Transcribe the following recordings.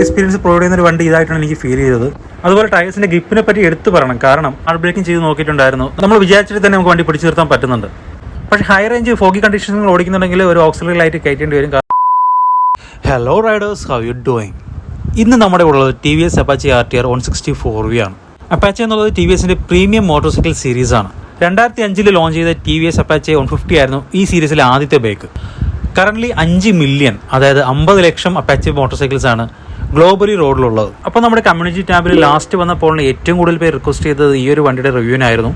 Experience provide ചെയ്യുന്ന ഒരു വണ്ടി ഇതായിട്ടാണ് എനിക്ക് ഫീൽ ചെയ്തത്. അതുപോലെ ടയേഴ്സിന്റെ ഗ്രിപ്പിനെ പറ്റി എടുത്തു പറയണം. കാരണം ഹാർഡ് ബ്രേക്കിംഗ് ചെയ്ത് നോക്കിയിട്ടുണ്ടായിരുന്നു. നമ്മൾ വിചാരിച്ചിട്ട് തന്നെ നമുക്ക് വണ്ടി പിടിച്ചു നിർത്താൻ പറ്റുന്നുണ്ട്. പക്ഷേ ഹൈ റേഞ്ച് ഫോഗി കണ്ടീഷൻസ് ഓടിക്കുന്നുണ്ടെങ്കിൽ ഒരു ഓക്സിലറി ലൈറ്റ് കയറ്റേണ്ടി വരും. Hello Riders, how you doing? ഇന്ന് നമ്മുടെ ഉള്ളത് TVS Apache RTR 160 ആണ്. അപ്പാച്ചെ എന്നുള്ളത് TVSന്റെ പ്രീമിയം മോട്ടോർ സീരീസാണ്. 2005 ലോഞ്ച് ചെയ്ത TVS Apache 150 ആയിരുന്നു ഈ സീരീസിലെ ആദ്യത്തെ ബൈക്ക്. കറന്റ് 5 മില്യൺ, അതായത് 50 ലക്ഷം അപ്പാച്ചെ മോട്ടോർ സൈക്കിൾസ് ആണ് ഗ്ലോബലി റോഡിലുള്ളത്. അപ്പോൾ നമ്മുടെ കമ്മ്യൂണിറ്റി ടാബിൽ ലാസ്റ്റ് വന്നപ്പോൾ ഏറ്റവും കൂടുതൽ പേര് റിക്വസ്റ്റ് ചെയ്തത് ഈ ഒരു വണ്ടിയുടെ റിവ്യൂവിനായിരുന്നു.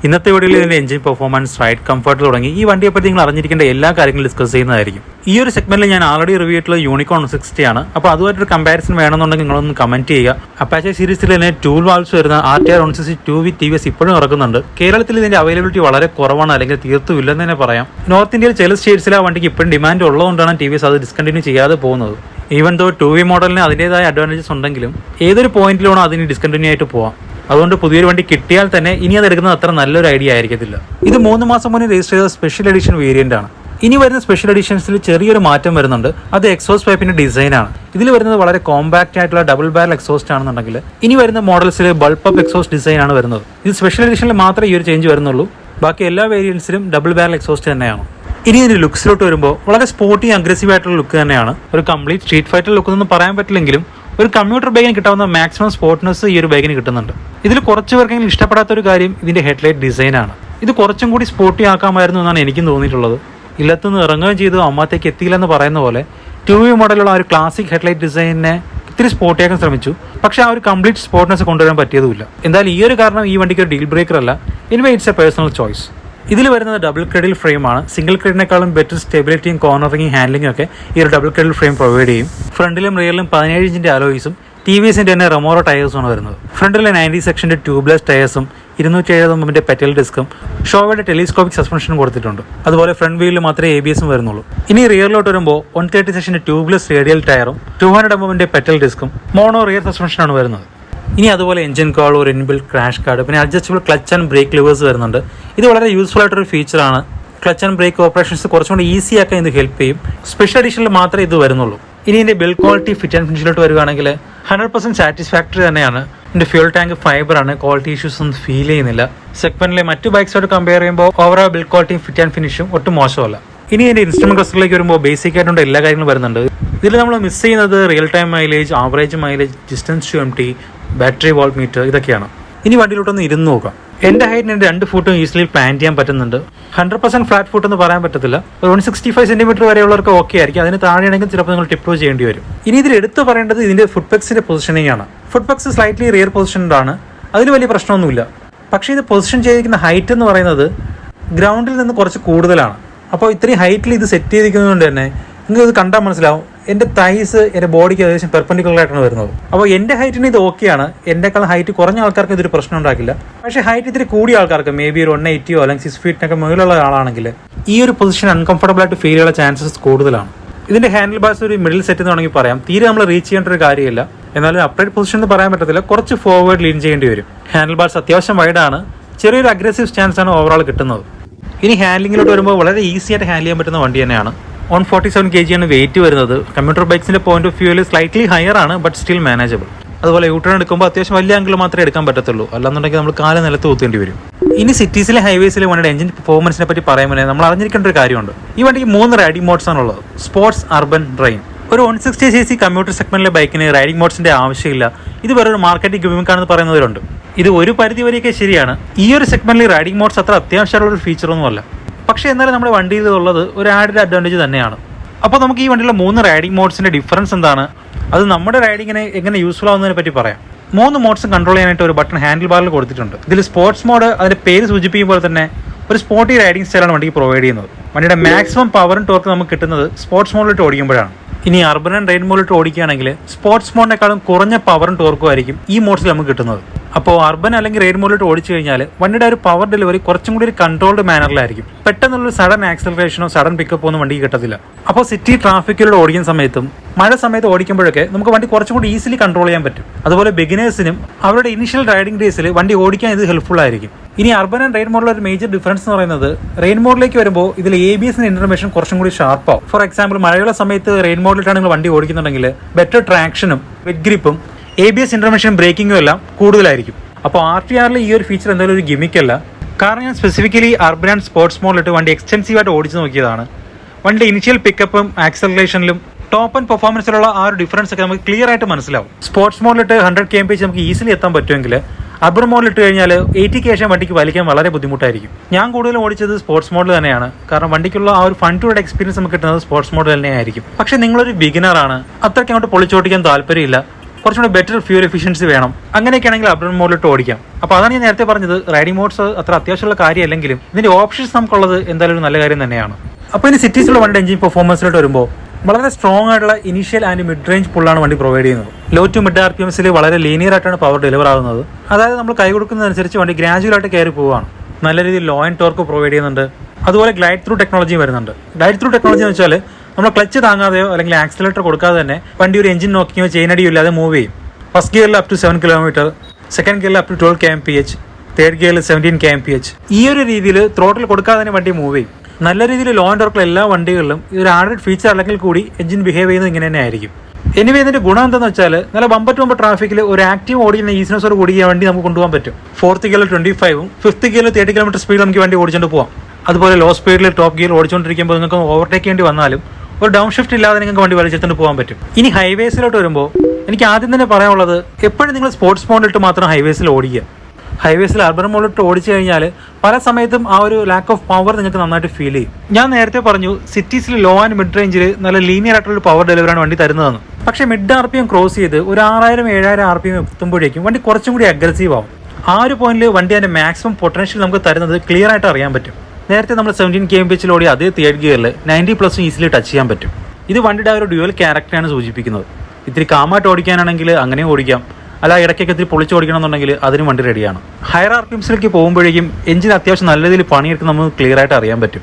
ഇന്നത്തെ വീഡിയോയിൽ ഇതിൻ്റെ എഞ്ചിൻ പെർഫോമൻസ്, റൈഡ് കംഫർട്ട് തുടങ്ങി ഈ വണ്ടിയെപ്പറ്റി നിങ്ങൾ അറിഞ്ഞിരിക്കേണ്ട എല്ലാ കാര്യങ്ങളും ഡിസ്കസ് ചെയ്യുന്നതായിരിക്കും. ഈ ഒരു സെഗ്മെന്റിൽ ഞാൻ ആൾറെഡി റിവ്യൂ ആയിട്ടുള്ള യൂണിക്കോൺ 160 ആണ്. അപ്പോൾ അതുമായിട്ടൊരു കമ്പാരിസൺ വേണമെന്നുണ്ടെങ്കിൽ നിങ്ങളൊന്ന് കമന്റ് ചെയ്യുക. അപ്പാച്ചെ സീരീസിൽ തന്നെ 2 വാൾവ്സ് വരുന്ന RTR 160 2V TVS ഇപ്പോഴും ഇറക്കുന്നുണ്ട്. കേരളത്തിൽ ഇതിന്റെ അവൈലബിലിറ്റി വളരെ കുറവാണ്, അല്ലെങ്കിൽ തീർത്തും ഇല്ലെന്ന് തന്നെ പറയാം. നോർത്ത് ഇന്ത്യയിൽ ചില സ്റ്റേറ്റ്സിൽ ആ വണ്ടിക്ക് ഇപ്പോഴും ഡിമാൻഡ് ഉള്ളതുകൊണ്ടാണ് TVS അത് ഡിസ്കണ്ടിന്യൂ ചെയ്യാതെ പോകുന്നത്. ഈവൻ ദോ 2V മോഡലിന് അതിൻ്റെതായ അഡ്വാൻറ്റേജസ് ഉണ്ടെങ്കിലും ഏതൊരു പോയിന്റിലാണ് അതിന് ഡിസ്കണ്ടിന്യൂ ആയിട്ട് പോവാം. അതുകൊണ്ട് പുതിയൊരു വണ്ടി കിട്ടിയാൽ തന്നെ ഇനി അത് എടുക്കുന്നത് അത്ര നല്ലൊരു ഐഡിയ ആയിരിക്കത്തില്ല. ഇത് 3 മാസം മുന്നേ രജിസ്റ്റർ ചെയ്ത സ്പെഷ്യൽ എഡിഷൻ വേരിയന്റ് ആണ്. ഇനി വരുന്ന സ്പെഷ്യൽ എഡിഷൻസിൽ ചെറിയൊരു മാറ്റം വരുന്നുണ്ട്. അത് എക്സോസ്റ്റ് പൈപ്പിന്റെ ഡിസൈൻ ആണ്. ഇതിൽ വരുന്നത് വളരെ കോമ്പാക്ട് ആയിട്ടുള്ള ഡബിൾ ബാരൽ എക്സോസ്റ്റ് ആണെന്നുണ്ടെങ്കിൽ ഇനി വരുന്ന മോഡൽസിൽ ബൾബ് അപ്പ് എക്സോസ്റ്റ് ഡിസൈൻ ആണ് വരുന്നത്. ഇത് സ്പെഷ്യൽ എഡിഷനിൽ മാത്രമേ ഈ ഒരു ചേഞ്ച് വരുന്നുള്ളൂ. ബാക്കി എല്ലാ വേരിയൻസിലും ഡബിൾ ബാരൽ എക്സോസ്റ്റ് തന്നെയാണ്. ഇനി ഇതിന്റെ ലുക്സിലോട്ട് വരുമ്പോൾ വളരെ സ്പോർട്ടി അഗ്രസീവ് ആയിട്ടുള്ള ലുക്ക് തന്നെയാണ്. ഒരു കംപ്ലീറ്റ് സ്ട്രീറ്റ് ഫൈറ്റർ ലുക്ക് ഒന്നും പറയാൻ പറ്റില്ലെങ്കിലും ഒരു കമ്മ്യൂട്ടർ ബൈക്കിന് കിട്ടാവുന്ന മാക്സിമം സ്പോർട്ട്നെസ് ഈ ഒരു ബൈക്കിന് കിട്ടുന്നുണ്ട്. ഇതിൽ കുറച്ച് പേർക്കെങ്കിലും ഇഷ്ടപ്പെടാത്ത ഒരു കാര്യം ഇതിന്റെ ഹെഡ്ലൈറ്റ് ഡിസൈൻ ആണ്. ഇത് കുറച്ചും കൂടി സ്പോർട്ടി ആക്കാമായിരുന്നു എന്നാണ് എനിക്കും തോന്നിയിട്ടുള്ളത്. ഇല്ലത്തുനിന്ന് ഇറങ്ങുകയും ചെയ്തു അമ്മത്തേക്ക് എത്തിയില്ലെന്ന് പറയുന്ന പോലെ 2V മോഡലുള്ള ആ ഒരു ക്ലാസിക് ഹെഡ്ലൈറ്റ് ഡിസൈനിനെ ഇത്തിരി സ്പോർട്ടിയാക്കാൻ ശ്രമിച്ചു. പക്ഷേ ആ ഒരു കംപ്ലീറ്റ് സ്പോർട്ട്നെസ് കൊണ്ടുവരാൻ പറ്റിയതുമില്ല. എന്തായാലും ഈ ഒരു കാരണം ഈ വണ്ടിക്ക് ഒരു ഡീൽ ബ്രേക്കർ അല്ല. Anyway it's A personal choice. ഇതിൽ വരുന്നത് ഡബിൾ ക്രെഡിൽ ഫ്രെയിമാണ്. സിംഗിൾ ക്രെഡിനേക്കാളും ബെറ്റർ സ്റ്റെബിലിറ്റിയും കോർണറിങ്ങും ഹാൻഡ്ലിംഗും ഒക്കെ ഈ ഒരു ഡബിൾ ക്രെഡിൽ ഫ്രെയിം പ്രൊവൈഡ് ചെയ്യും. ഫ്രണ്ടിലും റിയറിലും 17 ഇഞ്ചിന്റെ അലോയ്സും TVSന്റെ തന്നെ റെമോറോ ടയേഴ്സുമാണ് വരുന്നത്. ഫ്രണ്ടിലെ 90 സെക്ഷന്റെ ട്യൂബ്ലെസ് ടയേഴ്സും 270 പെറ്റൽ ഡിസ്കും ഷോവയുടെ ടെലിസ്കോപ്പിക് സസ്പെൻഷനും കൊടുത്തിട്ടുണ്ട്. അതുപോലെ ഫ്രണ്ട് വീലിൽ മാത്രമേ ABS വരുന്നുള്ളൂ. ഇനി റിയറിലോട്ട് വരുമ്പോൾ 130 സെക്ഷന്റെ ട്യൂബ്ലെസ് റേഡിയൽ ടയറും 200 പെറ്റൽ ഡിസ്കും മോണോ റിയർ സസ്പെൻഷനാണ് വരുന്നത്. ഇനി അതുപോലെ എഞ്ചിൻ കോൾ, ഒരു ഇൻബിൽറ്റ് ക്രാഷ് കാർഡ്, പിന്നെ adjustable clutch and brake levers വരുന്നുണ്ട്. ഇത് വളരെ യൂസ്ഫുൾ ആയിട്ടൊരു ഫീച്ചറാണ്. ക്ലച്ച് ആൻഡ് ബ്രേക്ക് ഓപ്പറേഷൻസ് കുറച്ചും കൂടി ഈസി ആക്കാൻ ഇത് ഹെൽപ്പ് ചെയ്യും. സ്പെഷ്യൽ എഡിഷനിൽ മാത്രമേ ഇത് വരുന്നുള്ളൂ. ഇനി ഇതിന്റെ ബിൽഡ് ക്വാളിറ്റി, ഫിറ്റ് ആൻഡ് ഫിനിഷിലോട്ട് വരുവാണെങ്കിൽ 100% സാറ്റിസ്ഫാക്ടറി തന്നെയാണ്. ഇതിന്റെ ഫ്യൂൽ ടാങ്ക് ഫൈബറാണ്. ക്വാളിറ്റി ഇഷ്യൂസ് ഒന്നും ഫീൽ ചെയ്യുന്നില്ല. സെഗ്മെന്റിലെ മറ്റു ബൈക്സോട് കമ്പയർ ചെയ്യുമ്പോൾ ഓവറോൾ ബിൽഡ് ക്വാളിറ്റിയും ഫിറ്റ് ആൻഡ് ഫിനിഷും ഒട്ടും മോശമല്ല. ഇനി ഇതിന്റെ ഇൻസ്ട്രുമെന്റ് ക്ലസ്റ്ററിലേക്ക് വരുമ്പോൾ ബേസിക് ആയിട്ടുള്ള എല്ലാ കാര്യങ്ങളും വരുന്നുണ്ട്. ഇതിൽ നമ്മൾ മിസ് ചെയ്യുന്നത് real time mileage, average mileage, distance to MT, battery voltmeter, ഇതൊക്കെയാണ്. ഇനി വണ്ടിയിലോട്ടൊന്ന് ഇരുന്ന് നോക്കാം. എൻ്റെ ഹൈറ്റിന് 2 ഫുട്ടും ഈസിലി പ്ലാൻ ചെയ്യാൻ പറ്റുന്നുണ്ട്. 100% ഫ്ലാറ്റ് ഫുട്ട് എന്ന് പറയാൻ പറ്റത്തില്ല. ഒരു 165 സെന്റിമീറ്റർ വരെയുള്ളവർക്ക് ഓക്കെ ആയിരിക്കും. അതിന് താഴെയാണെങ്കിൽ ചിലപ്പോൾ നിങ്ങൾ ടിപ്പ് ചെയ്യേണ്ടി വരും. ഇനി ഇതിൽ എടുത്തു പറയേണ്ടത് ഇതിന്റെ ഫുട് പെക്സിന്റെ പൊസിഷനിങ് ആണ്. ഫുട് പെക്സ് സ്ലൈറ്റ്ലി റിയർ പൊസിഷൻഡ് ആണ്. അതിൽ വലിയ പ്രശ്നമൊന്നുമില്ല. പക്ഷേ ഇത് പൊസിഷൻ ചെയ്തിരിക്കുന്ന ഹൈറ്റ് എന്ന് പറയുന്നത് ഗ്രൗണ്ടിൽ നിന്ന് കുറച്ച് കൂടുതലാണ്. അപ്പോൾ ഇത്രയും ഹൈറ്റിൽ ഇത് സെറ്റ് ചെയ്തിരിക്കുന്നതുകൊണ്ട് തന്നെ നിങ്ങൾക്ക് ഇത് കണ്ടാൽ മനസ്സിലാവും എൻ്റെ തൈസ് എൻ്റെ ബോഡിക്ക് ഏകദേശം പെർപെൻഡിക്കുലർ ആയിട്ടാണ് വരുന്നത്. അപ്പോൾ എൻ്റെ ഹൈറ്റിന് ഇത് ഓക്കെയാണ്. എൻ്റെക്കാളും ഹൈറ്റ് കുറഞ്ഞ ആൾക്കാർക്ക് ഇതൊരു പ്രശ്നം ഉണ്ടാക്കില്ല. പക്ഷേ ഹൈറ്റ് ഇത്തിരി കൂടിയ ആൾക്കാർക്ക്, മേ ബി ഒരു 180 അല്ലെങ്കിൽ 6 ഫീറ്റിനൊക്കെ മുകളിലുള്ള ആളാണെങ്കിൽ ഈ ഒരു പൊസിഷൻ അൺകംഫർട്ടബിൾ ആയിട്ട് ഫീൽ ചെയ്യാനുള്ള ചാൻസസ് കൂടുതലാണ്. ഇതിൻ്റെ ഹാൻഡിൽ ബാർസ് ഒരു മിഡിൽ സെറ്റ് എന്ന് വേണമെങ്കിൽ പറയാം. തീരെ നമ്മൾ റീച്ച് ചെയ്യേണ്ട ഒരു കാര്യമില്ല. എന്നാലും അപ്രൈറ്റ് പൊസിഷൻ എന്ന് പറയാൻ പറ്റത്തില്ല. കുറച്ച് ഫോർവേഡ് ലീൻ ചെയ്യേണ്ടി വരും. ഹാൻഡിൽ ബാർസ് അത്യാവശ്യം വൈഡാണ്. ചെറിയൊരു അഗ്രസീവ് സ്റ്റാൻസ് ആണ് ഓവറോൾ കിട്ടുന്നത്. ഇനി ഹാൻഡ്ലിങ്ങിലോട്ട് വരുമ്പോൾ വളരെ ഈസി ആയിട്ട് ഹാൻഡിൽ ചെയ്യാൻ പറ്റുന്ന വണ്ടി തന്നെയാണ്. 147 kg ആണ് വെയിറ്റ് വരുന്നത്. കമ്പ്യൂട്ടർ ബൈക്സിന്റെ പോയിന്റ് ഓഫ് വ്യൂവിൽ സ്ലൈറ്റ്ലി ഹയർ ആണ്, ബട്ട് സ്റ്റിൽ മാനേജബിൾ. അതുപോലെ യൂട്ടേൺ എടുക്കുമ്പോൾ അത്യാവശ്യം വലിയ ആംഗിൾ മാത്രമേ എടുക്കാൻ പറ്റത്തുള്ളൂ. അല്ലാന്നുണ്ടെങ്കിൽ നമ്മൾ കാല് നിലത്ത് കുത്തേണ്ടി വരും. ഇനി സിറ്റീസിലെ ഹൈവേസിലെ വണ്ടിയുടെ എഞ്ചിൻ പെർഫോമൻസിനെ പറ്റി പറയുമ്പോൾ നമ്മൾ അറിഞ്ഞിരിക്കേണ്ട ഒരു കാര്യമുണ്ട്. ഈ വണ്ടിക്ക് 3 റൈഡിംഗ് മോഡ്സ് ആണുള്ളത്: സ്പോർട്സ്, അർബൻ, റെയിൻ. ഒരു 160cc കമ്പ്യൂട്ടർ സെഗ്മെന്റിലെ ബൈക്കിന് റൈഡിംഗ് മോഡ്സിന്റെ ആവശ്യമില്ല. ഇത് വേറൊരു മാർക്കറ്റിംഗ് ഗിമിക് ആണെന്ന് പറയുന്നവരുണ്ട്. ഇത് ഒരു പരിധി വരെയൊക്കെ ശരിയാണ്. ഈ ഒരു സെഗ്മെന്റിൽ റൈഡിംഗ് മോഡ്സ് അത്ര അത്യാവശ്യമുള്ള ഒരു ഫീച്ചറൊന്നുമല്ല. പക്ഷേ എന്നാലും നമ്മുടെ വണ്ടിയിൽ ഉള്ളത് ഒരു ആഡഡ് അഡ്വാൻറ്റേജ് തന്നെയാണ്. അപ്പോൾ നമുക്ക് ഈ വണ്ടിയിലെ 3 റൈഡിംഗ് മോഡ്സിന്റെ ഡിഫറൻസ് എന്താണ്, അത് നമ്മുടെ റൈഡിങ്ങിനെ എങ്ങനെ യൂസ്ഫുൾ ആവുന്നതിനെ പറ്റി പറയാം. 3 മോഡ്സും കൺട്രോൾ ചെയ്യാനായിട്ട് ഒരു ബട്ടൺ ഹാൻഡിൽ ബാറിൽ കൊടുത്തിട്ടുണ്ട്. ഇതിൽ സ്പോർട്സ് മോഡ് അതിന്റെ പേര് സൂചിപ്പിക്കുമ്പോൾ തന്നെ ഒരു സ്പോർട്ടി റൈഡിംഗ് സ്റ്റൈലാണ് വണ്ടിക്ക് പ്രൊവൈഡ് ചെയ്യുന്നത്. വണ്ടിയുടെ മാക്സിമം പവറും ടോർക്കും നമുക്ക് കിട്ടുന്നത് സ്പോർട്സ് മോഡിലിട്ട് ഓടിക്കുമ്പോഴാണ്. ഇനി അർബൻ ആൻഡ് റെയിൻ മോഡിലിട്ട് ഓടിക്കുകയാണെങ്കിൽ സ്പോർട്സ് മോഡിനേക്കാളും കുറഞ്ഞ പവറും ടോർക്കും ആയിരിക്കും ഈ മോഡ്സിൽ നമുക്ക് കിട്ടുന്നത്. അപ്പോൾ അർബൻ അല്ലെങ്കിൽ റെയിൻ മോഡിലിട്ട് ഓടിച്ചു കഴിഞ്ഞാൽ വണ്ടിയുടെ ഒരു പവർ ഡെലിവറി കുറച്ചും കൂടി ഒരു കൺട്രോൾഡ് മാനറിലായിരിക്കും. പെട്ടെന്നുള്ളൊരു സഡൻ ആക്സലറേഷനോ സഡൻ പിക്കപ്പോ ഒന്നും വണ്ടിക്ക് കിട്ടത്തില്ല. അപ്പോൾ സിറ്റി ട്രാഫിക്കിലൂടെ ഓടിക്കുന്ന സമയത്തും മഴ സമയത്ത് ഓടിക്കുമ്പോഴൊക്കെ നമുക്ക് വണ്ടി കുറച്ചും കൂടി ഈസിലി കൺട്രോൾ ചെയ്യാൻ പറ്റും. അതുപോലെ ബിഗിനേഴ്സിനും അവരുടെ ഇനിഷ്യൽ റൈഡിംഗ് ഡേയ്സിൽ വണ്ടി ഓടിക്കാൻ ഇത് ഹെൽപ്ഫുൾ ആയിരിക്കും. ഇനി അർബൻ ആൻഡ് റെയിൻ മോഡിൽ ഒരു മേജർ ഡിഫറൻസ് എന്ന് പറയുന്നത് റെയിൻ മോഡിലേക്ക് വരുമ്പോൾ ഇതിൽ ABS ഇൻഫർമേഷൻ കുറച്ചും കൂടി ഷാർപ്പാവും. ഫോർ എക്സാമ്പിൾ മഴയുള്ള സമയത്ത് റെയിൻ മോഡിലിട്ടാണ് നിങ്ങൾ വണ്ടി ഓടിക്കുന്നുണ്ടെങ്കിൽ ബെറ്റർ ട്രാക്ഷനും വെറ്റ് ഗ്രിപ്പും ABS ഇൻഫർമേഷൻ ബ്രേക്കിങ്ങും എല്ലാം കൂടുതലായിരിക്കും. അപ്പോൾ RTRൽ ഈ ഒരു ഫീച്ചർ എന്തായാലും ഒരു ഗിമിക്കല്ല. കാരണം ഞാൻ സ്പെസിഫിക്കലി അർബൻ ആൻഡ് സ്പോർട്സ് മോഡിലിട്ട് വണ്ടി എക്സ്റ്റെൻസീവായിട്ട് ഓടിച്ച് നോക്കിയതാണ്. വണ്ടി ഇനിഷ്യൽ പിക്കപ്പും ആക്സലറേഷനിലും ടോപ്പ് ആൻഡ് പെർഫോമൻസിലുള്ള ആ ഒരു ഡിഫറൻസ് ഒക്കെ നമുക്ക് ക്ലിയർ ആയിട്ട് മനസ്സിലാവും. സ്പോർട്സ് മോഡിലിട്ട് 100 kmph നമുക്ക് ഈസിലി എത്താൻ പറ്റുമെങ്കിൽ അർബൻ മോഡിൽ ഇട്ട് കഴിഞ്ഞാൽ 80 km വണ്ടിക്ക് വലിക്കാൻ വളരെ ബുദ്ധിമുട്ടായിരിക്കും. ഞാൻ കൂടുതലും ഓടിച്ചത് സ്പോർട്സ് മോഡിൽ തന്നെയാണ്. കാരണം വണ്ടിക്കുള്ള ആ ഒരു ഫൺ ടു റൈഡ് എക്സ്പീരിയൻസ് നമുക്ക് കിട്ടുന്നത് സ്പോർട്സ് മോഡിൽ തന്നെയായിരിക്കും. പക്ഷേ നിങ്ങളൊരു ബിഗിനറാണ്, അത്രയ്ക്ക് അങ്ങോട്ട് പൊളിച്ചോടിക്കാൻ താല്പര്യമില്ല, കുറച്ചുകൂടി ബെറ്റർ ഫ്യൂൽ എഫിഷ്യൻസി വേണം, അങ്ങനെയൊക്കെയാണെങ്കിൽ അർബൻ മോഡിലിട്ട് ഓടിക്കാം. അപ്പോൾ അതാണ് ഞാൻ നേരത്തെ പറഞ്ഞത്, റൈഡിംഗ് മോഡ്സ് അത്ര അത്യാവശ്യമുള്ള കാര്യമല്ലെങ്കിലും ഇതിന്റെ ഓപ്ഷൻസ് നമുക്കുള്ളത് എന്തായാലും ഒരു നല്ല കാര്യം തന്നെയാണ്. അപ്പോൾ ഇനി സിറ്റീസിലുള്ള വണ്ടി എഞ്ചിൻ പെർഫോമൻസിലോട്ട് വരുമ്പോൾ വളരെ സ്ട്രോങ് ആയിട്ടുള്ള ഇനീഷ്യൽ ആൻഡ് മിഡ് റേഞ്ച് പുള്ളാണ് വണ്ടി പ്രൊവൈഡ് ചെയ്യുന്നത്. ലോ ടു മിഡ് RPMസിൽ വളരെ ലീനിയർ ആയിട്ടാണ് പവർ ഡെലിവർ ആകുന്നത്. അതായത് നമ്മൾ കൈ കൊടുക്കുന്നതനുസരിച്ച് വണ്ടി ഗ്രാജുവൽ ആയിട്ട് കയറി പോവുകയാണ്. നല്ല രീതിയിൽ ലോ ആൻഡ് ടോർക്ക് പ്രൊവൈഡ് ചെയ്യുന്നുണ്ട്. അതുപോലെ ഗ്ലൈഡ് ത്രൂ ടെക്നോളജിയും വരുന്നുണ്ട്. ഗ്ലൈഡ് ത്രൂ ടെക്നോളജി എന്ന് വെച്ചാൽ നമ്മൾ ക്ലച്ച് താങ്ങാതെയോ അല്ലെങ്കിൽ ആക്സിലേറ്റർ കൊടുക്കാതെ തന്നെ വണ്ടി ഒരു എഞ്ചിൻ നോക്കിയോ ചെയിനടിയോ ഇല്ലാതെ മൂവ് ചെയ്യും. ഫസ്റ്റ് ഗിയറിൽ അപ് ടു 7 km, സെക്കൻഡ് ഗിയറിൽ അപ് ടു 12 kmph, തേർഡ് ഗിയറിൽ 17 kmph. ഈ ഒരു രീതിയിൽ ത്രോട്ടിൽ കൊടുക്കാതെ തന്നെ വണ്ടി മൂവ് ചെയ്യും. നല്ല രീതിയിൽ ലോ ആൻഡ് ടോർക്കുള്ള എല്ലാ വണ്ടികളിലും ഇതൊരു ആഡഡ് ഫീച്ചർ അല്ലെങ്കിൽ കൂടി എഞ്ചിൻ ബിഹേവ് ചെയ്യുന്നത് ഇങ്ങനെ തന്നെ ആയിരിക്കും. എനിവേ ഇതിന്റെ ഗുണം എന്താണെന്ന് വെച്ചാൽ നല്ല ബമ്പർ ടു ബമ്പർ ട്രാഫിക്കിൽ ഒരു ആക്റ്റീവ് ഓടിക്കുന്ന ഈസിനസോട് കൂടി ഈ വണ്ടി നമുക്ക് കൊണ്ടുപോകാൻ പറ്റും. 4th ഗിയറിൽ 25ഉം 5th ഗിയറിൽ 30 km സ്പീഡ് നമുക്ക് വണ്ടി ഓടിച്ചുകൊണ്ട് പോകാം. അതുപോലെ ലോ സ്പീഡിൽ ടോപ്പ് ഗിയർ ഓടിച്ചുകൊണ്ടിരിക്കുമ്പോൾ നിങ്ങൾക്ക് ഓവർടേക്ക് ചെയ്യേണ്ടി വന്നാലും ഒരു ഡൗൺ ഷിഫ്റ്റ് ഇല്ലാതെ നിങ്ങൾക്ക് വണ്ടി വലിച്ചെടുത്തുകൊണ്ട് പോകാൻ പറ്റും. ഇനി ഹൈവേസിലോട്ട് വരുമ്പോൾ എനിക്ക് ആദ്യം തന്നെ പറയാനുള്ളത്, എപ്പോഴും നിങ്ങൾ സ്പോർട്സ് മോഡിലിട്ട് മാത്രം ഹൈവേസിൽ ഓടിക്കുക. ഹൈവേസിൽ അർബൻ മോഡിലിട്ട് ഓടിച്ചു കഴിഞ്ഞാൽ പല സമയത്തും ആ ഒരു ലാക്ക് ഓഫ് പവർ നിങ്ങൾക്ക് നന്നായിട്ട് ഫീൽ ചെയ്യും. ഞാൻ നേരത്തെ പറഞ്ഞു സിറ്റീസിൽ ലോ ആൻഡ് മിഡ് റേഞ്ചിൽ നല്ല ലീനിയർ ആയിട്ടുള്ള പവർ ഡെലിവറാണ് വണ്ടി തരുന്നതെന്ന്. പക്ഷേ മിഡ് RPM ക്രോസ് ചെയ്ത് ഒരു 6000-7000 RPM എത്തുമ്പോഴേക്കും വണ്ടി കുറച്ചും കൂടി അഗ്രസീവ് ആവും. ആ ഒരു പോയിന്റിൽ വണ്ടി അതിന്റെ മാക്സിമം പൊട്ടൻഷ്യൽ നമുക്ക് തരുന്നത് ക്ലിയർ ആയിട്ട് അറിയാൻ പറ്റും. നേരത്തെ നമ്മൾ 17 kmph ഓടി അതേ തേർഡ് ഗിയറിൽ 90+ ഈസിലി ടച്ച് ചെയ്യാൻ പറ്റും. ഇത് വണ്ടിയുടെ ആ ഒരു ഡ്യുവൽ ക്യാരക്ടറാണ് സൂചിപ്പിക്കുന്നത്. ഇത്തിരി കാമായിട്ട് ഓടിക്കാനാണെങ്കിൽ അങ്ങനെ ഓടിക്കാം, അല്ല ഇടയ്ക്കൊക്കെ ഇത്തിരി പൊളിച്ച് ഓടിക്കണമെന്നുണ്ടെങ്കിൽ അതിനും വണ്ടി റെഡിയാണ്. ഹയർ RPMസിലേക്ക് പോകുമ്പോഴേക്കും എഞ്ചിൻ അത്യാവശ്യം നല്ല രീതിയിൽ പണിയെടുത്ത് നമുക്ക് ക്ലിയർ ആയിട്ട് അറിയാൻ പറ്റും.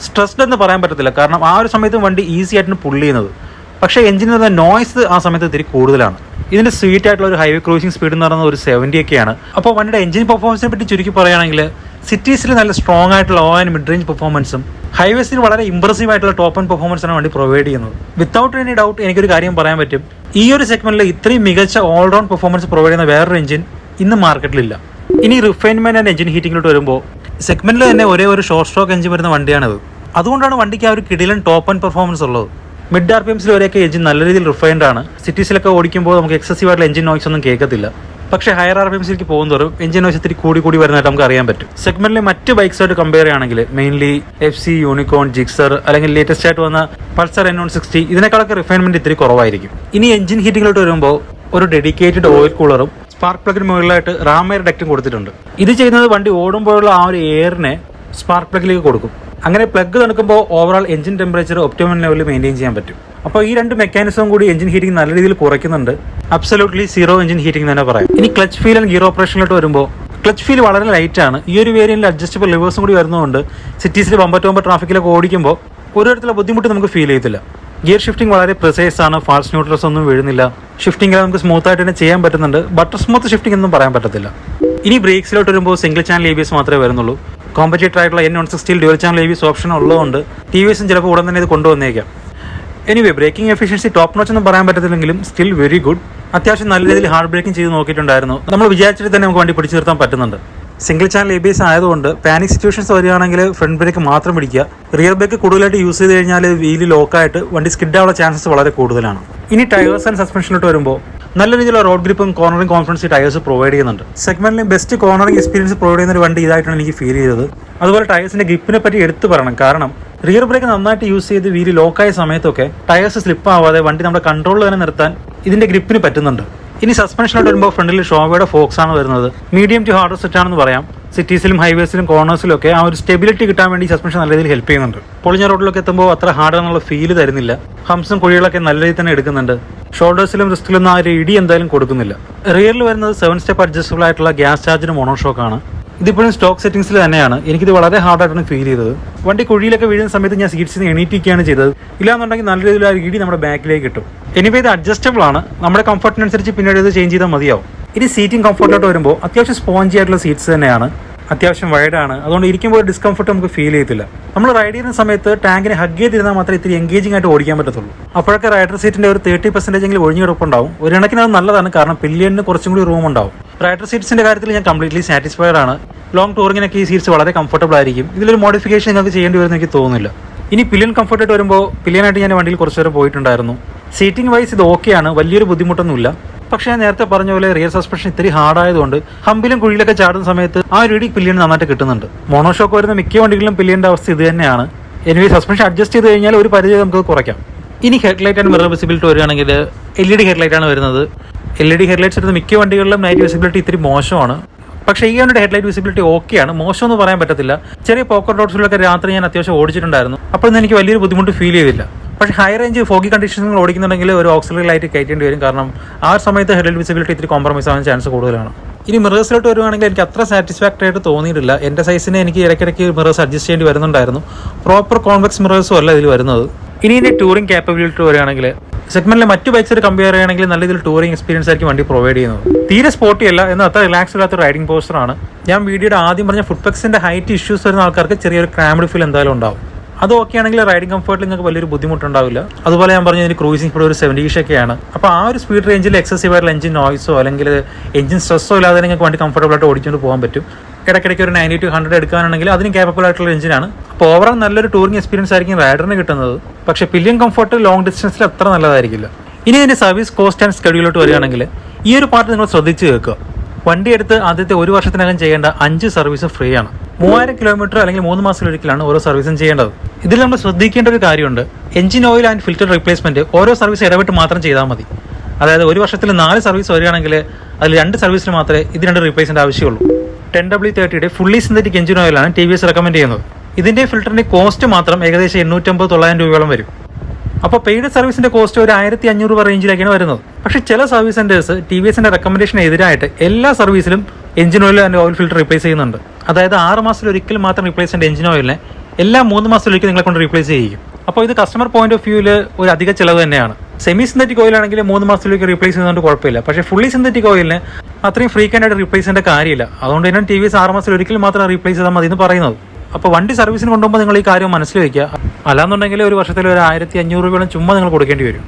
സ്ട്രെസ്ഡ് എന്ന് പറയാൻ പറ്റത്തില്ല, കാരണം ആ ഒരു സമയത്ത് വണ്ടി ഈസി ആയിട്ടാണ് പുള്ള് ചെയ്യുന്നത്. പക്ഷേ എഞ്ചിന് വരുന്ന നോയ്സ് ആ സമയത്ത് ഇത്തിരി കൂടുതലാണ്. ഇതിൻ്റെ സ്വീറ്റ് ആയിട്ടുള്ള ഒരു ഹൈവേ ക്രൂസിംഗ് സ്പീഡ് എന്ന് പറയുന്നത് ഒരു 70 ഒക്കെയാണ്. അപ്പോൾ വണ്ടിയുടെ എഞ്ചിൻ പെർഫോമൻസിനെ പറ്റി ചുരുക്കി പറയുകയാണെങ്കിൽ സിറ്റീസിൽ നല്ല സ്ട്രോങ് ആയിട്ടുള്ള ലോ ആൻഡ് മിഡ് റേഞ്ച് പെർഫോമൻസും ഹൈവേസിൽ വളരെ ഇംപ്രസീവ് ആയിട്ടുള്ള ടോപ്പ് ആൻഡ് പെർഫോമൻസാണ് വണ്ടി പ്രൊവൈഡ് ചെയ്യുന്നത്. വിത്തൗട്ട് എനി ഡൗട്ട് എനിക്കൊരു കാര്യം പറയാൻ പറ്റും, ഈ ഒരു സെഗ്മെന്റിൽ ഇത്രയും മികച്ച ഓൾറൗണ്ട് പെർഫോമൻസ് പ്രൊവൈഡ് ചെയ്യുന്ന വേറൊരു എഞ്ചിൻ ഇന്ന് മാർക്കറ്റിലില്ല. ഇനി റിഫൈൻമെന്റ് ആൻഡ് എഞ്ചിൻ ഹീറ്റിംഗിലോട്ട് വരുമ്പോൾ സെഗ്മെന്റിൽ തന്നെ ഒരേ ഒരു ഷോർട്ട് സ്ട്രോക്ക് എഞ്ചിൻ വരുന്ന വണ്ടിയാണിത്. അതുകൊണ്ടാണ് വണ്ടിക്ക് ആ ഒരു കിടിലൻ ടോപ്പ് ആൻഡ് പെർഫോമൻസ് ഉള്ളത്. മിഡ് RPMസിൽ ഒരേയൊക്കെ എഞ്ചിൻ നല്ല രീതിയിൽ റിഫൈൻഡ് ആണ്. സിറ്റീസിലൊക്കെ ഓടിക്കുമ്പോൾ നമുക്ക് എക്സസീവ് ആയിട്ടുള്ള എഞ്ചിൻ നോയ്സ് ഒന്നും കേൾക്കത്തില്ല. പക്ഷേ ഹയർ RPMസിലേക്ക് പോകുന്നതോറും എഞ്ചിൻ നോയ്സ് ഇത്തിരി കൂടി വരുന്നതായിട്ട് നമുക്ക് അറിയാൻ പറ്റും. സെഗ്മെന്റിലെ മറ്റ് ബൈക്സായിട്ട് കമ്പയർ ചെയ്യുകയാണെങ്കിൽ മെയിൻലി FC, യൂണിക്കോൺ, ജിക്സർ അല്ലെങ്കിൽ ലേറ്റസ്റ്റ് ആയിട്ട് വന്ന പൾസർ N160 ഇതിനേക്കാളൊക്കെ റിഫൈൻമെന്റ് ഇത്തിരി കുറവായിരിക്കും. ഇനി എഞ്ചിൻ ഹീറ്റിംഗിലോട്ട് വരുമ്പോൾ ഒരു ഡെഡിക്കേറ്റഡ് ഓയിൽ കൂളറും സ്പാർക്ക് പ്ലഗിന് മുകളിലായിട്ട് റാം എയർ ഡക്റ്റും കൊടുത്തിട്ടുണ്ട്. ഇത് ചെയ്യുന്നത് വണ്ടി ഓടുമ്പോഴുള്ള ആ ഒരു എയറിനെ സ്പാർക്ക് പ്ലഗിലേക്ക് കൊടുക്കും. അങ്ങനെ പ്ലഗ് തണുക്കുമ്പോൾ ഓവറോൾ എഞ്ചിൻ ടെമ്പറേച്ചർ ഒപ്റ്റിമം ലെവലിൽ മെയിൻറ്റെയിൻ ചെയ്യാൻ പറ്റും. അപ്പോൾ ഈ രണ്ട് മെക്കാനിസം കൂടി എഞ്ചിൻ ഹീറ്റിംഗ് നല്ല രീതിയിൽ കുറയ്ക്കുന്നുണ്ട്. അബ്സല്യൂട്ട്ലി സീറോ എഞ്ചിൻ ഹീറ്റിംഗ് തന്നെ പറയാം. ഇനി ക്ലച്ച് ഫീൽ ആൻഡ് ഗിയർ ഓപ്പറേഷനിലോട്ട് വരുമ്പോൾ ക്ലച്ച് ഫീൽ വളരെ ലൈറ്റാണ്. ഈ ഒരു വേരിയന്റിൽ അഡ്ജസ്റ്റബിൾ ലിവേഴ്സും കൂടി വരുന്നതുകൊണ്ട് സിറ്റീസിൽ ബമ്പർ ടു ബമ്പർ ട്രാഫിക്കിലൊക്കെ ഓടിക്കുമ്പോൾ ഒരു തരത്തിലുള്ള ബുദ്ധിമുട്ട് നമുക്ക് ഫീൽ ചെയ്യത്തില്ല. ഗിയർ ഷിഫ്റ്റിംഗ് വളരെ പ്രിസൈസ് ആണ്, ഫാൾസ് ന്യൂട്രൽസ് ഒന്നും വീഴുന്നില്ല. ഷിഫ്റ്റിംഗ് നമുക്ക് സ്മൂത്ത് ആയിട്ട് തന്നെ ചെയ്യാൻ പറ്റുന്നുണ്ട്. ബട്ടർ സ്മൂത്ത് ഷിഫ്റ്റിംഗ് ഒന്നും പറയാൻ പറ്റത്തില്ല. ഇനി ബ്രേക്സിലോട്ട് വരുമ്പോൾ സിംഗിൾ ചാനൽ ABS മാത്രമേ വരുന്നുള്ളൂ. കോമ്പറ്റേറ്റർ ആയിട്ടുള്ള N160 dual channel ABS option ഉള്ളതുകൊണ്ട് TVSും ചിലപ്പോൾ ഉടൻ തന്നെ ഇത് കൊണ്ടുവന്നേക്കാം. Anyway braking efficiency top notch ഒന്നും പറയാൻ പറ്റത്തില്ലെങ്കിലും സ്റ്റിൽ വെരി ഗുഡ്. അത്യാവശ്യം നല്ല രീതിയിൽ ഹാർഡ് ബ്രേക്കിംഗ് ചെയ്ത് നോക്കിയിട്ടുണ്ടായിരുന്നു. നമ്മൾ വിചാരിച്ചിട്ട് തന്നെ നമുക്ക് വണ്ടി പിടിച്ചു നിർത്താൻ പറ്റുന്നുണ്ട്. സിംഗിൾ ചാനൽ ABS ആയതുകൊണ്ട് പാനിക് സിറ്റുവേഷൻസ് വരികയാണെങ്കിൽ ഫ്രണ്ട് ബ്രേക്ക് മാത്രം പിടിക്കുക. റിയർ ബ്രേക്ക് കൂടുതലായിട്ട് യൂസ് ചെയ്ത് കഴിഞ്ഞാൽ വീല് ലോക്കായിട്ട് വണ്ടി സ്കിഡ് ആവാനുള്ള ചാൻസസ് വളരെ കൂടുതലാണ്. ഇനി ടയേഴ്സ് ആൻഡ് സസ്പെൻഷനിലോട്ട് വരുമ്പോൾ നല്ല രീതിയിലുള്ള റോഡ് ഗ്രിപ്പും കോർണറിംഗ് കോൺഫിഡൻസ് ടയേഴ്സ് പ്രൊവൈഡ് ചെയ്യുന്നുണ്ട്. സെഗ്മെന്റിൽ ബെസ്റ്റ് കോർണറിംഗ് എക്സ്പീരിയൻസ് പ്രൊവൈഡ് ചെയ്യുന്ന ഒരു വണ്ടി ഇതായിട്ടാണ് എനിക്ക് ഫീൽ ചെയ്തത്. അതുപോലെ ടയേഴ്സിന്റെ ഗ്രിപ്പിനെ പറ്റി എടുത്തു പറയണം. കാരണം റിയർ ബ്രേക്ക് നന്നായിട്ട് യൂസ് ചെയ്ത് വീല് ലോക്കായ സമയത്തൊക്കെ ടയേഴ്സ് സ്ലിപ്പ് ആവാതെ വണ്ടി നമ്മുടെ കൺട്രോളിൽ തന്നെ നിർത്താൻ ഇതിന്റെ ഗ്രിപ്പിന് പറ്റുന്നുണ്ട്. ഇനി സസ്പെൻഷനിലോട്ട് വരുമ്പോൾ ഫ്രണ്ടിൽ ഷോവയുടെ ഫോക്സ് ആണ് വരുന്നത്. മീഡിയം ടു ഹാർഡ് സെറ്റ് ആണെന്ന് പറയാം. സിറ്റീസിലും ഹൈവേസിലും കോർണേഴ്സിലും ഒക്കെ ആ ഒരു സ്റ്റെബിലിറ്റി കിട്ടാൻ വേണ്ടി സസ്പെൻഷൻ നല്ല രീതിയിൽ ഹെൽപ്പ് ചെയ്യുന്നുണ്ട്. പൊളിഞ്ഞ റോഡിലൊക്കെ എത്തുമ്പോൾ അത്ര ഹാർഡ് എന്നുള്ള ഫീല് തരുന്നില്ല. ഹംസും കുഴികളൊക്കെ നല്ല രീതിയിൽ തന്നെ എടുക്കുന്നുണ്ട്. ഷോൾഡേഴ്സിലും റിസ്റ്റിലൊന്നും ആ ഒരു ഇടി എന്തായാലും കൊടുക്കുന്നില്ല. റിയറിൽ വരുന്നത് 7 സ്റ്റെപ്പ് അഡ്ജസ്റ്റബിൾ ആയിട്ടുള്ള ഗ്യാസ് ചാർജിന് മോണോഷോക്കാണ്. ഇതിപ്പോഴും സ്റ്റോക്ക് സെറ്റിംഗ്സിൽ തന്നെയാണ്. എനിക്കിത് വളരെ ഹാർഡായിട്ടാണ് ഫീൽ ചെയ്തത്. വണ്ടി കുഴിയിലൊക്കെ വീഴുന്ന സമയത്ത് ഞാൻ സീറ്റ്സിൽ നിന്ന് എണീറ്റിരിക്കുകയാണ് ചെയ്തത്. ഇല്ലാന്നുണ്ടെങ്കിൽ നല്ല രീതിയിൽ ആ ഇടി നമ്മുടെ ബാക്കിലേക്ക് കിട്ടും. എനിവേ ഇത് അഡ്ജസ്റ്റബിൾ ആണ്. നമ്മുടെ കംഫർട്ടിനനുസരിച്ച് പിന്നീട് ഇത് ചേഞ്ച് ചെയ്താൽ മതിയാവും. ഇനി സീറ്റിംഗ് കംഫർട്ടിലോട്ട് വരുമ്പോൾ അത്യാവശ്യം സ്പോഞ്ചി ആയിട്ടുള്ള സീറ്റ്സ് തന്നെയാണ്. അത്യാവശ്യം വൈഡാണ്. അതുകൊണ്ട് ഇരിക്കുമ്പോൾ ഒരു ഡിസ്കംഫർട്ട് നമുക്ക് ഫീൽ ചെയ്യത്തില്ല. നമ്മൾ റൈഡ് ചെയ്യുന്ന സമയത്ത് ടാങ്കിനെ ഹഗ് ചെയ്തിരുന്നാൽ മാത്രമേ ഇത്തിരി എൻഗേജിംഗ് ആയിട്ട് ഓടിക്കാൻ പറ്റത്തുള്ളൂ. അപ്പോഴൊക്കെ റൈഡർ സീറ്റിന്റെ ഒരു 30% എങ്കിലും ഒഴിഞ്ഞു കിടപ്പുണ്ടാവും. ഒരു കണക്കിന് അത് നല്ലതാണ്, കാരണം പില്ലിയന് കുറച്ചും കൂടി റൂം ഉണ്ടാവും. റൈഡർ സീറ്റ്സിന്റെ കാര്യത്തിൽ ഞാൻ കംപ്ലീറ്റ്ലി സാറ്റിസ്ഫൈഡ് ആണ്. ലോങ് ടൂറിങ്ങിനൊക്കെ ഈ സീറ്റ്സ് വളരെ കംഫർട്ടബിൾ ആയിരിക്കും. ഇതിലൊരു മോഡിഫിക്കേഷൻ നിങ്ങൾക്ക് ചെയ്യേണ്ടി വരുമെന്ന് എനിക്ക് തോന്നുന്നില്ല. ഇനി പില്ലിയൻ കംഫർട്ടായിട്ട് വരുമ്പോൾ പില്ലിയനായിട്ട് ഞാൻ വണ്ടിയിൽ കുറച്ച് നേരം പോയിട്ടുണ്ടായിരുന്നു. സീറ്റിംഗ് വൈസ് ഇത് ഓക്കെയാണ്, വലിയൊരു ബുദ്ധിമുട്ടൊന്നുമില്ല. പക്ഷേ ഞാൻ നേരത്തെ പറഞ്ഞ പോലെ റിയർ സസ്പെൻഷൻ ഇത്തിരി ഹാർഡായതുകൊണ്ട് ഹമ്പിലും കുഴിയിലൊക്കെ ചാടുന്ന സമയത്ത് ആ ഒരു ഇടി പില്ലിയൻ നന്നായിട്ട് കിട്ടുന്നുണ്ട്. മോണോഷോക്ക് വരുന്ന മിക്ക വണ്ടികളിലും പില്ലിയൻ്റെ അവസ്ഥ ഇത് തന്നെയാണ്. എനിവേ സസ്പെൻഷൻ അഡ്ജസ്റ്റ് ചെയ്ത് കഴിഞ്ഞാൽ ഒരു പരിധി നമുക്ക് കുറയ്ക്കാം. ഇനി ഹെഡ്ലൈറ്റ് ആൻഡ് മിറർ വിസിബിലിറ്റി വരികയാണെങ്കിൽ LED ഹെഡ്ലൈറ്റ് ആണ് വരുന്നത്. LED ഹെഡ്ലൈറ്റ്സ് എടുത്ത് മിക്ക വണ്ടികളിലും നൈറ്റ് വിസിബിലിറ്റി ഇത്തിരി മോശമാണ്. പക്ഷേ ഈ വണ്ടിയുടെ ഹെഡ്ലൈറ്റ് വിസിബിലിറ്റി ഓക്കെയാണ്, മോശമൊന്നും പറയാൻ പറ്റത്തില്ല. ചെറിയ പോക്കറ്റ് റോഡ്സിലൊക്കെ രാത്രി ഞാൻ അത്യാവശ്യം ഓടിച്ചിട്ടുണ്ടായിരുന്നു. അപ്പോഴൊന്നും എനിക്ക് വലിയൊരു ബുദ്ധിമുട്ട് ഫീൽ ചെയ്തില്ല. പക്ഷേ ഹൈ റേഞ്ച് ഫോഗി കണ്ടീഷൻസ് ഓടിക്കുന്നുണ്ടെങ്കിൽ ഒരു ഓക്സിലറി ലൈറ്റ് കയറ്റേണ്ടി വരും, കാരണം ആ സമയത്ത് ഹെഡ്ലൈറ്റ് വിസിബിലിറ്റി ഇത്തിരി കോംപ്രമൈസ് ആവാൻ ചാൻസ് കൂടുതലാണ്. ഇനി മിറേഴ്സിലോട്ട് വരുവാണെങ്കിൽ എനിക്ക് അത്ര സാറ്റിസ്ഫാക്ടറി ആയിട്ട് തോന്നിയിട്ടില്ല. എൻ്റെ സൈസിന് എനിക്ക് ഇടയ്ക്കിടയ്ക്ക് മിറേഴ്സ് അഡ്ജസ്റ്റ് ചെയ്യേണ്ടി വരുന്നുണ്ടായിരുന്നു. പ്രോപ്പർ കോൺവെക്സ് മിറേഴ്സും അല്ല ഇതിൽ വരുന്നത്. ഇനി ഇതിൻ്റെ ടൂറിംഗ് ക്യാപ്പബിലിറ്റി വരികയാണെങ്കിൽ സെഗ്മെന്റിലെ മറ്റു ബൈക്സ് കമ്പയർ ചെയ്യുകയാണെങ്കിൽ നല്ല രീതിയിൽ ടൂറിംഗ് എക്സ്പീരിയൻസ് ആയിരിക്കും വണ്ടി പ്രൊവൈഡ് ചെയ്യുന്നത്. തീരെ സ്പോർട്ടി അല്ല, എന്നാൽ അത്ര റിലാക്സ് ഇല്ലാത്ത റൈഡിംഗ് പോസ്റ്ററാണ്. ഞാൻ വീഡിയോയുടെ ആദ്യം പറഞ്ഞ ഫുട്പെക്സിന്റെ ഹൈറ്റ് ഇഷ്യൂസ് വരുന്ന ആൾക്കാർക്ക് ചെറിയൊരു ക്രാംഡ് ഫീൽ എന്തായാലും ഉണ്ടാവും. അത് ഓക്കെ ആണെങ്കിൽ റൈഡിംഗ് കംഫർട്ടിൽ നിങ്ങൾക്ക് വലിയൊരു ബുദ്ധിമുട്ടുണ്ടാവില്ല. അതുപോലെ ഞാൻ പറഞ്ഞു ഇതിന് ക്രൂസിംഗ് സ്പീഡ് ഒരു 70 ഒക്കെയാണ്. അപ്പോൾ ആ ഒരു സ്പീഡ് റേഞ്ചിൽ എക്സസീവ് ആയിട്ടുള്ള എഞ്ചിൻ നോയ്സോ അല്ലെങ്കിൽ എഞ്ചിൻ സ്ട്രെസ്സോ ഇല്ലാതെ നിങ്ങൾക്ക് വണ്ടി കംഫർട്ടബിൾ ആയിട്ട് ഓടിച്ചുകൊണ്ട് പോകാൻ പറ്റും. ഇടയ്ക്കിടയ്ക്ക് ഒരു 90 to 100 എടുക്കാനാണെങ്കിൽ അതിന് കേപ്പബിൾ ആയിട്ടുള്ള എഞ്ചിനാണ്. അപ്പോൾ ഓവറോൾ നല്ലൊരു ടൂറിംഗ് എക്സ്പീരിയൻസ് ആയിരിക്കും റൈഡറിന് കിട്ടുന്നത്. പക്ഷേ പില്ലിയൻ കംഫർട്ട് ലോങ് ഡിസ്റ്റൻസിൽ അത്ര നല്ലതായിരിക്കില്ല. ഇനി ഇതിൻ്റെ സർവീസ് കോസ്റ്റ് ആൻഡ് സ്കെഡ്യൂളിലോട്ട് വരികയാണെങ്കിൽ ഈ ഒരു പാർട്ട് നിങ്ങൾ ശ്രദ്ധിച്ച് കേൾക്കുക. വണ്ടി എടുത്ത് ആദ്യത്തെ 1 വർഷത്തിനകം ചെയ്യേണ്ട 5 സർവീസ് ഫ്രീ ആണ്. 3000 കിലോമീറ്റർ അല്ലെങ്കിൽ 3 മാസത്തിലൊരിക്കലാണ് ഓരോ സർവീസും ചെയ്യേണ്ടത്. ഇതിൽ നമ്മൾ ശ്രദ്ധിക്കേണ്ട ഒരു കാര്യമുണ്ട്, engine oil and filter replacement ഓരോ സർവീസ് ഇടവിട്ട് മാത്രം ചെയ്താൽ മതി. അതായത് 1 വർഷത്തിൽ 4 സർവീസ് വരികയാണെങ്കിൽ അതിൽ 2 സർവീസിന് മാത്രമേ ഇത് 2 റീപ്ലേസിന്റെ ആവശ്യമുള്ളൂ. 10W30യുടെ ഫുള്ളി സിന്തറ്റിക് എഞ്ചിൻ ഓയിലാണ് TVS റെക്കമെൻഡ് ചെയ്യുന്നത്. ഇതിന്റെ ഫിൽറ്ററിന്റെ കോസ്റ്റ് മാത്രം ഏകദേശം 850-900 രൂപയോളം വരും. അപ്പോൾ പെയ്ഡ് സർവീസിന്റെ കോസ്റ്റ് ഒരു 1500 റേഞ്ചിലേക്കാണ് വരുന്നത്. പക്ഷേ ചില സർവീസ് സെന്റേഴ്സ് TVSന്റെ റെക്കമെൻഡേഷന് എതിരായിട്ട് എല്ലാ സർവീസിലും engine oil and oil filter replace ചെയ്യുന്നുണ്ട്. അതായത് 6 മാസത്തിലൊരിക്കൽ മാത്രം റീപ്ലേസ് ചെയ്യേണ്ട എഞ്ചിൻ ഓയിലിനെ എല്ലാ 3 മാസത്തിലൊരിക്കൽ നിങ്ങളെ കൊണ്ട് റീപ്ലേസ് ചെയ്യും. അപ്പോൾ ഇത് കസ്റ്റമർ പോയിന്റ് ഓഫ് വ്യൂവിൽ ഒരു അധിക ചിലവ് തന്നെയാണ്. സെമി സിന്തറ്റിക് ഓയിലാണെങ്കിൽ 3 മാസത്തിലേക്ക് റീപ്ലേസ് ചെയ്യുന്നതുകൊണ്ട് കുഴപ്പമില്ല. പക്ഷേ ഫുള്ളി സിന്തറ്റിക് ഓയിലിന് അത്രയും ഫ്രീക്വന്റ് ആയിട്ട് റീപ്ലേസ് ചെയ്യേണ്ട കാര്യമില്ല. അതുകൊണ്ട് തന്നെ TVS 6 മാസത്തിലൊരിക്കൽ മാത്രം റീപ്ലേസ് ചെയ്താൽ മതി എന്ന് പറയുന്നത്. അപ്പോൾ വണ്ടി സർവീസിന് കൊണ്ടുപോകുമ്പോൾ നിങ്ങൾ ഈ കാര്യം മനസ്സിൽ വയ്ക്കുക. അല്ലാന്നുണ്ടെങ്കിൽ ഒരു വർഷത്തിൽ ഒരു 1500 രൂപയോളം ചുമ്മാ നിങ്ങൾ കൊടുക്കേണ്ടി വരും.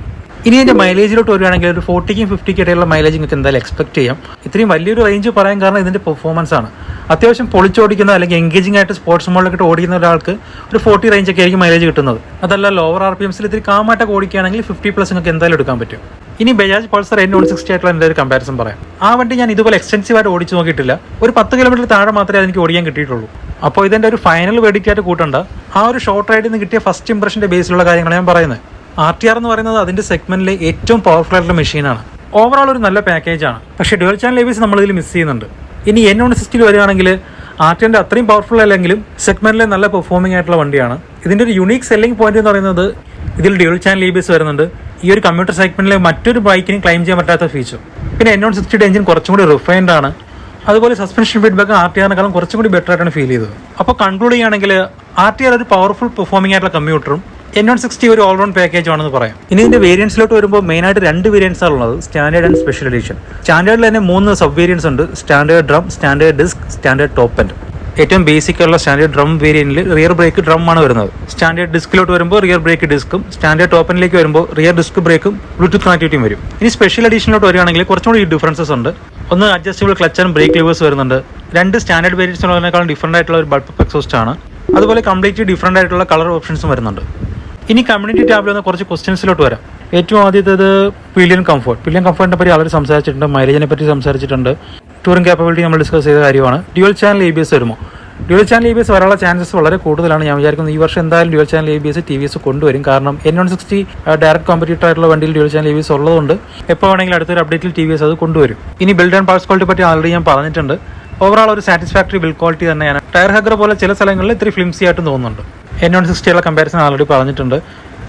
ഇനി അതിൻ്റെ മൈലേജിലോട്ട് വരികയാണെങ്കിൽ ഒരു 40-ക്കും 50-ക്കും ഇടയിലുള്ള മൈലേജ് നിങ്ങൾക്ക് എന്തായാലും എക്സ്പെക്ട് ചെയ്യാം. ഇത്രയും വലിയൊരു റേഞ്ച് പറയാൻ കാരണം ഇതിൻ്റെ പെർഫോമൻസ് ആണ്. അത്യാവശ്യം പൊളിച്ചോടിക്കുന്ന അല്ലെങ്കിൽ എൻഗേജിംഗ് ആയിട്ട് സ്പോർട്സ് മോഡിലൊക്കെ ഓടിക്കുന്ന ഒരാൾക്ക് ഒരു 40 റേഞ്ചൊക്കെ ആയിരിക്കും മൈലേജ് കിട്ടുന്നത്. അതല്ല ലോവർ RPMസിൽ ഇത്തിരി കാമായിട്ടൊക്കെ ഓടിക്കുകയാണെങ്കിൽ 50+ നിങ്ങൾക്ക് എന്തായാലും എടുക്കാൻ പറ്റും. ഇനി ബജാജ് പൾസർ N160 ആയിട്ടുള്ള എൻ്റെ ഒരു കമ്പാരിസൺ പറയാം. ആ വണ്ടി ഞാൻ ഇതുപോലെ എക്സ്റ്റെൻസീവ് ആയിട്ട് ഓടിച്ച് നോക്കിയിട്ടില്ല. ഒരു 10 കിലോമീറ്റർ താഴെ മാത്രമേ എനിക്ക് ഓടിക്കാൻ കിട്ടിയിട്ടുള്ളൂ. അപ്പോൾ ഇതിൻ്റെ ഒരു ഫൈനൽ വെടിക്കായിട്ട് കൂട്ടണ്ട. ആ ഒരു ഷോർട്ട് റൈഡിൽ നിന്ന് കിട്ടിയ ഫസ്റ്റ് ഇംപ്രഷൻ്റെ ബേസിലുള്ള കാര്യങ്ങളാണ് ഞാൻ പറയുന്നത്. RTR എന്ന് പറയുന്നത് അതിൻ്റെ സെഗ്മെന്റിലെ ഏറ്റവും പവർഫുൾ ആയിട്ടുള്ള മെഷീനാണ്. ഓവറോൾ ഒരു നല്ല പാക്കേജാണ്. പക്ഷേ ഡ്യുവൽ ചാനൽ ABS നമ്മളിതിൽ മിസ് ചെയ്യുന്നുണ്ട്. ഇനി N160 വരികയാണെങ്കിൽ RTRന്റെ അത്രയും പവർഫുൾ അല്ലെങ്കിലും സെഗ്മെന്റിലെ നല്ല പെർഫോമിംഗ് ആയിട്ടുള്ള വണ്ടിയാണ്. ഇതിൻ്റെ ഒരു യുണീക്ക് സെല്ലിംഗ് പോയിന്റ് എന്ന് പറയുന്നത് ഇതിൽ ഡ്യുവൽ ചാനൽ ABS വരുന്നുണ്ട്. ഈ ഒരു കമ്പ്യൂട്ടർ സെഗ്മെന്റിലെ മറ്റൊരു ബൈക്കിനും ക്ലെയിം ചെയ്യാൻ പറ്റാത്ത ഫീച്ചർ. പിന്നെ N160യുടെ എഞ്ചിൻ കുറച്ചും കൂടി റിഫൈൻഡ് ആണ്. അതുപോലെ സസ്പെൻഷൻ ഫീഡ്ബാക്ക് RTRനേക്കാളും കുറച്ചും കൂടി ബെറ്റർ ആയിട്ടാണ് ഫീൽ ചെയ്തത്. അപ്പോൾ കൺക്ലൂഡ് ചെയ്യുകയാണെങ്കിൽ RTR ഒരു പവർഫുൾ പെർഫോമിംഗ് ആയിട്ടുള്ള കമ്പ്യൂട്ടറും N160 ഒരു ഓൾറൗണ്ട് പാക്കേജ് ആണെന്ന് പറയാം. ഇനി ഇതിന്റെ വേരിയൻസിലോട്ട് വരുമ്പോൾ മെയിനായിട്ട് 2 വേരിയൻസ് ആണുള്ളത്, സ്റ്റാൻഡേർഡ് ആൻഡ് സ്പെഷ്യൽ എഡിഷൻ. സ്റ്റാൻഡേർഡിൽ തന്നെ 3 സബ് വേരിയൻസ് ഉണ്ട്, standard drum, standard disc, standard top end. ഏറ്റവും ബേസിക് ഉള്ള സ്റ്റാൻഡേർഡ് ഡ്രം വേരിയന്റിൽ റിയർ ബ്രേക്ക് ഡ്രം ആണ് വരുന്നത്. സ്റ്റാൻഡേർഡ് ഡിസ്കിലോട്ട് വരുമ്പോൾ റിയർ ബ്രേക്ക് ഡിസ്കും, സ്റ്റാൻഡേർഡ് ടോപ്പ് എൻഡിലേക്ക് വരുമ്പോൾ റിയർ ഡിസ്ക് ബ്രേക്കും ബ്ലൂടൂത്ത് കണക്ടിവിറ്റിയും വരും. ഇനി സ്പെഷ്യൽ എഡിഷനിലോട്ട് വരികയാണെങ്കിൽ കുറച്ചും കൂടി ഡിഫറൻസസ് ഉണ്ട്. ഒന്ന് adjustable clutch and brake levers വരുന്നുണ്ട്. 2 സ്റ്റാൻഡേർഡ് വേരിയൻസിനുള്ളതിനേക്കാളും ഡിഫറൻ്റ് ആയിട്ടുള്ള ഒരു ബൾബ് എക്സോസ്റ്റ് ആണ്. അതുപോലെ കംപ്ലീറ്റ്ലി ഡിഫറൻ്റ് ആയിട്ടുള്ള കളർ ഓപ്ഷൻസും വരുന്നുണ്ട്. ഇനി കമ്മ്യൂണിറ്റി ടാബിൽ വന്ന കുറച്ച് ക്വസ്റ്റ്യൻസിലോട്ട് വരാം. ഏറ്റവും ആദ്യത്തേത് പില്ലിയൻ കംഫർട്ട്. പില്ലിയൻ കംഫർട്ടിനെ പറ്റി ആൾറെഡി സംസാരിച്ചിട്ടുണ്ട്, മൈലേജിനെ പറ്റി സംസാരിച്ചിട്ടുണ്ട്, ടൂറിംഗ് കേപ്പബിലിറ്റി നമ്മൾ ഡിസ്കസ് ചെയ്ത കാര്യമാണ്. ഡ്യുവൽ ചാനൽ ABS വരുമോ? ഡ്യുവൽ ചാനൽ ABS വരാനുള്ള ചാൻസസ് വളരെ കൂടുതലാണ്. ഞാൻ വിചാരിക്കുന്നത് ഈ വർഷം എന്തായാലും ഡ്യുവൽ ചാനൽ ABS TVS കൊണ്ടുവരും. കാരണം N160 ഡയറക്റ്റ് കോമ്പറ്റീറ്റർ ആയിട്ടുള്ള വണ്ടിയിൽ ഡ്യുവൽ ചാനൽ ABS ഉള്ളതുകൊണ്ട് എപ്പോൾ വേണമെങ്കിലും അടുത്തൊരു അപ്ഡേറ്റിൽ TVS അത് കൊണ്ടുവരും. ഇനി ബിൽഡ് ആൻഡ് പാർട്സ് ക്വാളിറ്റി പറ്റി ആൾറെഡി ഞാൻ പറഞ്ഞിട്ടുണ്ട്. ഓവറോൾ ഒരു സാറ്റിസ്ഫാക്ടറി ബിൽഡ് ക്വാളിറ്റി തന്നെയാണ്. ടയർ ഹഗ്ഗർ പോലെ ചില സ്ഥലങ്ങളിൽ ഇത്തിരി ഫ്ലിംസി ആയിട്ട് തോന്നുന്നുണ്ട്. N160 കമ്പാരിസൺ ആൾറെഡി പറഞ്ഞിട്ടുണ്ട്.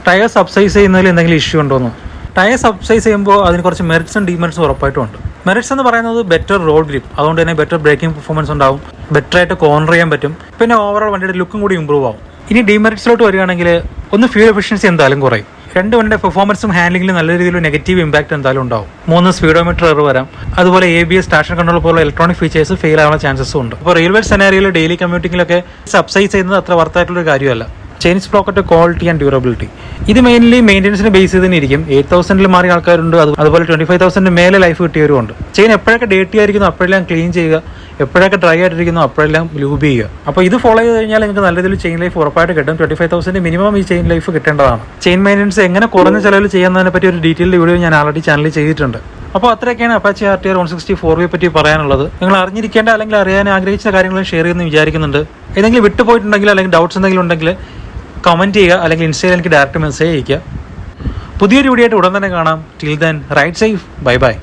ടയർ സബ്സൈസ് ചെയ്യുന്നതിൽ എന്തെങ്കിലും ഇഷ്യൂ ഉണ്ടോയെന്ന്. ടയർ സബ്സൈസ് ചെയ്യുമ്പോൾ അതിന് കുറച്ച് മെറിറ്റ്സും ഡിമെറിറ്റ്സും ഉറപ്പായിട്ടും ഉണ്ട്. മെറിറ്റ്സ് എന്ന് പറയുന്നത് ബെറ്റർ റോഡ് ഗ്രിപ്പ്, അതുകൊണ്ട് തന്നെ ബെറ്റർ ബ്രേക്കിംഗ് പെർഫോമൻസ് ഉണ്ടാവും, ബെറ്റർ ആയിട്ട് കോർണർ ചെയ്യാൻ പറ്റും, പിന്നെ ഓവറോൾ വണ്ടിയുടെ ലുക്കും കൂടി ഇമ്പ്രൂവ് ആവും. ഇനി ഡിമെറിറ്റ്സിലോട്ട് വരികയാണെങ്കിൽ ഒന്ന് ഫ്യൂൽ എഫിഷ്യൻസി എന്തായാലും കുറയും. രണ്ട് വണ്ടിയുടെ പെർഫോമൻസും ഹാൻഡ്ലിംഗിലും നല്ല രീതിയിൽ നെഗറ്റീവ് ഇമ്പാക്ട് എന്തായാലും ഉണ്ടാവും. 3 സ്പീഡോമീറ്റർ എറർ വരാം. അതുപോലെ ABS ട്രാക്ഷൻ കൺട്രോൾ പോലുള്ള ഇലക്ട്രോണിക് ഫീച്ചേഴ്സ് ഫെയിൽ ആവാൻ ചാൻസസും ഉണ്ട്. അപ്പോൾ റെയിൽവേ സെനാരിയോയിൽ ഡെയിലി കമ്മ്യൂട്ടിങ്ങിലൊക്കെ സബ്സൈസ് ചെയ്യുന്നത് അത്ര വർത്തായിട്ടുള്ള കാര്യമല്ല. Chain sprocket quality and durability ഇത് മെയിൻലി മെയിൻ്റെനൻസിനെ ബേസ് ചെയ്ത് തന്നെ ഇരിക്കും. 8,000 മാറിയ ആൾക്കാരുണ്ട്, അതുപോലെ 25,000 മേലെ ലൈഫ് കിട്ടിയവരുണ്ട്. ചെയിൻ എപ്പോഴൊക്കെ ഡേർട്ടി ആയിരിക്കുന്നു അപ്പോഴെല്ലാം ക്ലീൻ ചെയ്യുക, എപ്പോഴൊക്കെ ഡ്രൈ ആയിട്ടിരിക്കുന്നു അപ്പോഴെല്ലാം ലൂബ് ചെയ്യുക. അപ്പോൾ ഇത് ഫോളോ ചെയ്ത് കഴിഞ്ഞാൽ നിങ്ങൾക്ക് നല്ല രീതിയിൽ ചെയിൻ ലൈഫ് ഉറപ്പായിട്ട് കിട്ടും. 25,000 മിനിമം ഈ ചെയിൻ ലൈഫ് കിട്ടേണ്ടതാണ്. ചെയിൻ മെയിൻ്റെനൻസ് എങ്ങനെ കുറഞ്ഞ ചിലവിൽ ചെയ്യാന്നതിനെ പറ്റി ഒരു ഡീറ്റെയിൽഡ് വീഡിയോ ഞാൻ ആൾറെഡി ചാനലിൽ ചെയ്തിട്ടുണ്ട്. അപ്പോൾ അത്രയൊക്കെയാണ് അപ്പാച്ചി RTR 160 പറ്റി പറയാനുള്ളത്. നിങ്ങൾ അറിഞ്ഞിരിക്കേണ്ട അല്ലെങ്കിൽ അറിയാൻ ആഗ്രഹിച്ച കാര്യങ്ങളും ഷെയർ ചെയ്യുമെന്ന് വിചാരിക്കുന്നുണ്ട്. ഏതെങ്കിലും വിട്ടുപോയിട്ടുണ്ടെങ്കിൽ അല്ലെങ്കിൽ ഡൗട്ട്സ് എന്തെങ്കിലും ഉണ്ടെങ്കിൽ കമൻറ്റ് ചെയ്യുക, അല്ലെങ്കിൽ ഇൻസ്റ്റയിൽ എനിക്ക് ഡയറക്റ്റ് മെസ്സേജ് അയയ്ക്കുക. പുതിയൊരു വീഡിയോ ആയിട്ട് ഉടൻ തന്നെ കാണാം. Till then ride safe, bye bye.